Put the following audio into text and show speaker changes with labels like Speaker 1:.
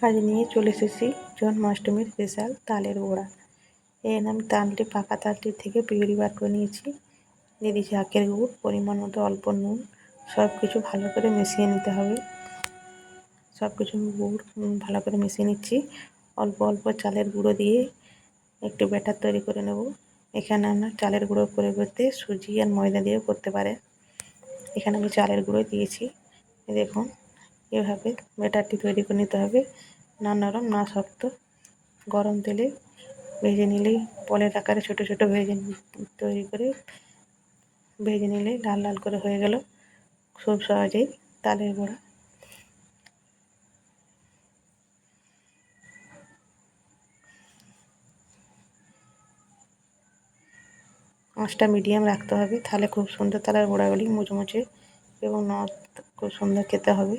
Speaker 1: আজ নিয়ে চলে এসেছি জন্মাষ্টমীর স্পেশাল তালের বড়া। এখানে আমি পাকা তালটি থেকে পিউরি বার করে নিয়েছি। দিয়ে দিয়েছি আখের গুড়, পরিমাণ মতো অল্প নুন। সব কিছু ভালো করে মিশিয়ে নিতে হবে। সব কিছু গুড় ভালো করে মিশিয়ে নিচ্ছি। অল্প অল্প চালের গুঁড়ো দিয়ে একটু ব্যাটার তৈরি করে নেব। এখানে আমরা চালের গুঁড়ো পরিবর্তে সুজি আর ময়দা দিয়েও করতে পারে। এখানে আমি চালের গুঁড়ো দিয়েছি। দেখুন এভাবে ব্যাটারটি তৈরি করে নিতে হবে, না নরম না শক্ত। গরম তেলে ভেজে নিলেই বলের আকারে ছোট ছোট তৈরি করে ভেজে নিলে লাল লাল করে হয়ে গেল খুব সহজেই তালের বড়া। আঁচটা মিডিয়াম রাখতে হবে, তাহলে খুব সুন্দর তালের বড়াগুলি মুচমুচে এবং খুব সুন্দর খেতে হবে।